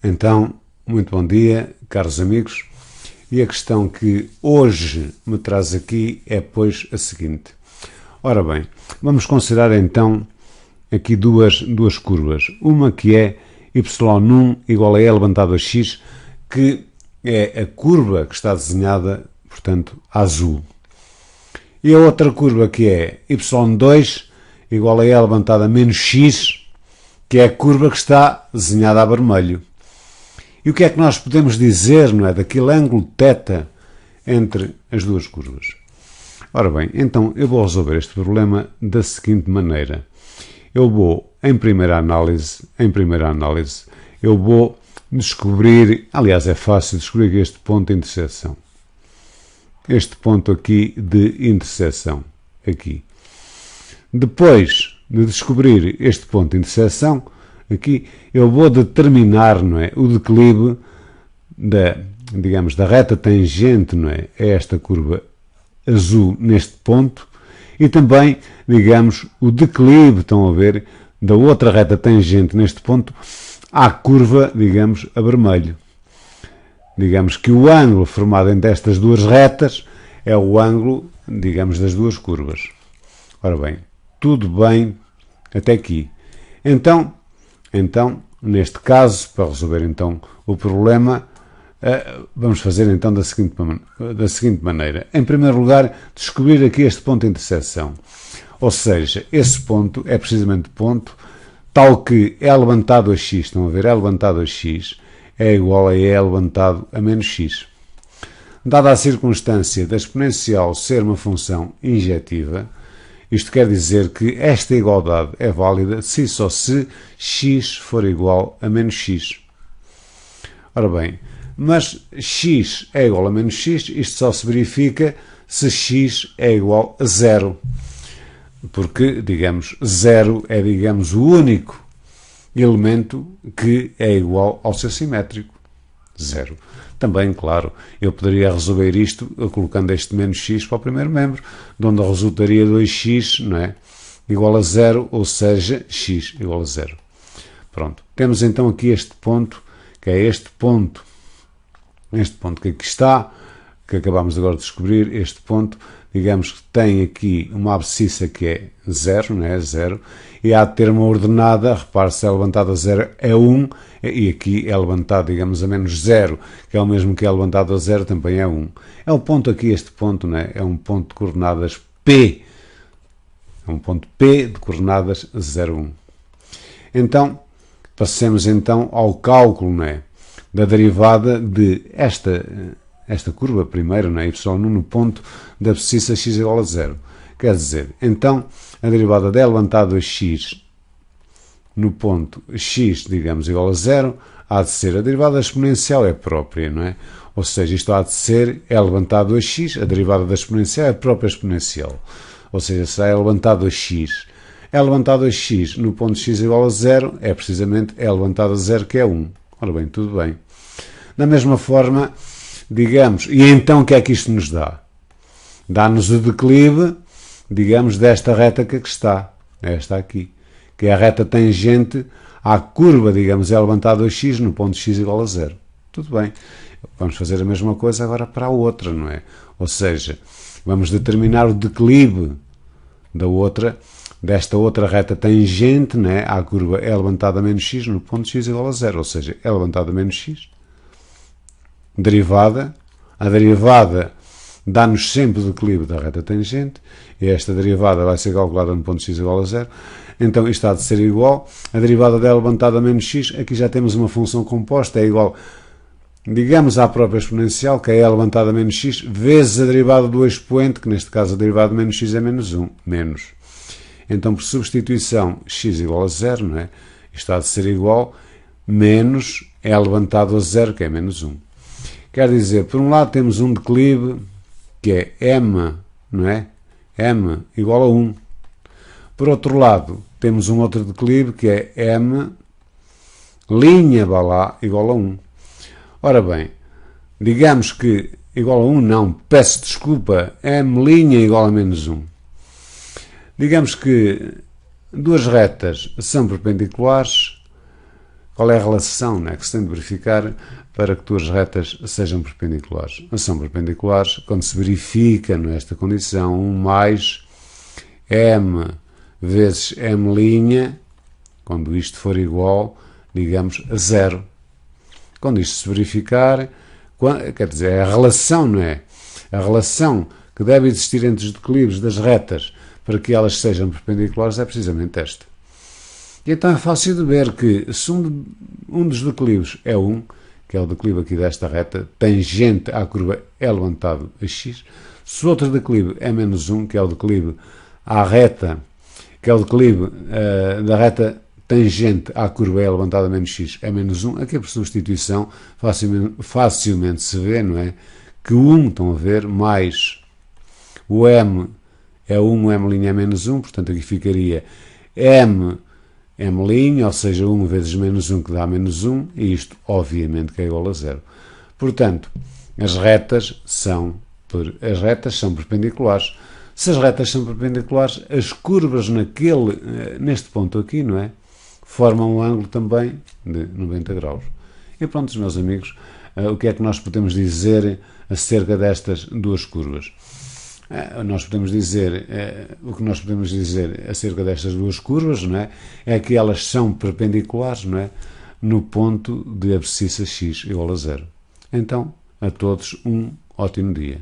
Então, muito bom dia, caros amigos, e a questão que hoje me traz aqui é, pois, a seguinte. Ora bem, vamos considerar então aqui duas curvas. Uma que é y1 igual a e levantado a x, que é a curva que está desenhada, portanto, a azul. E a outra curva que é y2 igual a e levantado a menos x, que é a curva que está desenhada a vermelho. E o que é que nós podemos dizer, não é, daquele ângulo θ entre as duas curvas? Ora bem, então eu vou resolver este problema da seguinte maneira. Eu vou, em primeira análise, eu vou descobrir, aliás é fácil descobrir este ponto de interseção. Este ponto aqui de interseção, aqui. Depois de descobrir este ponto de interseção, aqui eu vou determinar, não é, o declive da reta tangente, não é, a esta curva azul neste ponto e também, digamos, o declive, estão a ver, da outra reta tangente neste ponto à curva, digamos, a vermelho. Digamos que o ângulo formado entre estas duas retas é o ângulo, digamos, das duas curvas. Ora bem, tudo bem até aqui. Então, neste caso, para resolver então o problema, vamos fazer então da seguinte maneira. Em primeiro lugar, descobrir aqui este ponto de interseção. Ou seja, esse ponto é precisamente o ponto tal que E levantado a x, estão a ver, E levantado a x é igual a E levantado a menos x. Dada a circunstância da exponencial ser uma função injetiva, isto quer dizer que esta igualdade é válida se só se x for igual a menos x. Ora bem, mas x é igual a menos x, isto só se verifica se x é igual a zero. Porque, digamos, zero é, digamos, o único elemento que é igual ao seu simétrico. Zero. Também, claro, eu poderia resolver isto colocando este menos x para o primeiro membro, de onde resultaria 2x, não é? Igual a zero, ou seja, x igual a zero. Pronto. Temos então aqui este ponto, que é este ponto que aqui está, que acabamos agora de descobrir, este ponto, digamos que tem aqui uma abscissa que é 0, não é? 0, e há de ter uma ordenada, repare, se é levantado a 0 é 1, e aqui é levantado, digamos, a menos 0, que é o mesmo que é levantado a 0, também é 1. É um ponto aqui, este ponto, não é? É um ponto de coordenadas P, é um ponto P de coordenadas 0, 1. Então, passemos então ao cálculo, não é? Da derivada de esta curva primeira, não é? Y1 no ponto da abscissa x igual a 0. Quer dizer, então, a derivada de E levantado a x no ponto x, digamos, igual a 0, há de ser a derivada exponencial é própria, não é? Ou seja, isto há de ser E levantado a x, a derivada da exponencial é a própria exponencial. Ou seja, será E levantado a x. E levantado a x no ponto x igual a 0 é precisamente E levantado a 0, que é 1. Ora bem, tudo bem. Da mesma forma, digamos, e então o que é que isto nos dá? Dá-nos o declive, digamos, desta reta que aqui está, esta aqui, que é a reta tangente à curva, digamos, é levantado a x no ponto x igual a 0. Tudo bem. Vamos fazer a mesma coisa agora para a outra, não é? Ou seja, vamos determinar o declive desta outra reta tangente, não é? À curva é levantado a menos x no ponto x igual a 0. Ou seja, é levantado a menos x. A derivada dá-nos sempre o declive da reta tangente, e esta derivada vai ser calculada no ponto x igual a 0, então isto há de ser igual, a derivada de E levantado a menos x, aqui já temos uma função composta, é igual, digamos, à própria exponencial, que é E levantado a menos x, vezes a derivada do expoente, que neste caso a derivada de menos x é menos 1, menos. Então, por substituição, x igual a 0, não é? Isto há de ser igual, menos E levantado a 0, que é menos 1. Quer dizer, por um lado temos um declive que é m, não é? M igual a 1. Por outro lado, temos um outro declive que é m linha lá igual a 1. Ora bem, digamos que igual a 1 não, peço desculpa, m' igual a menos 1. Digamos que duas retas são perpendiculares, qual é a relação, né, que se tem de verificar para que duas retas sejam perpendiculares? São perpendiculares quando se verifica nesta condição 1 mais m vezes m', quando isto for igual, digamos, a 0. Quando isto se verificar, quer dizer, é a relação, não é? A relação que deve existir entre os declives das retas para que elas sejam perpendiculares é precisamente esta. E então é fácil de ver que se um dos declives é 1, que é o declive aqui desta reta, tangente à curva é levantado a x, se o outro declive é menos 1, que é o declive à reta, que é o declive da reta tangente à curva é levantado a menos x, é menos 1, aqui por substituição facilmente se vê, não é? Que o 1, estão a ver, mais o m é 1, o m' é menos 1, portanto aqui ficaria m', ou seja, 1 vezes menos 1 que dá menos 1, e isto obviamente que é igual a 0. Portanto, as retas são perpendiculares. Se as retas são perpendiculares, as curvas neste ponto aqui, não é? Formam um ângulo também de 90 graus. E pronto, meus amigos, o que é que nós podemos dizer acerca destas duas curvas? O que nós podemos dizer acerca destas duas curvas, não é? É que elas são perpendiculares, não é? No ponto de abscissa x igual a 0. Então, a todos um ótimo dia.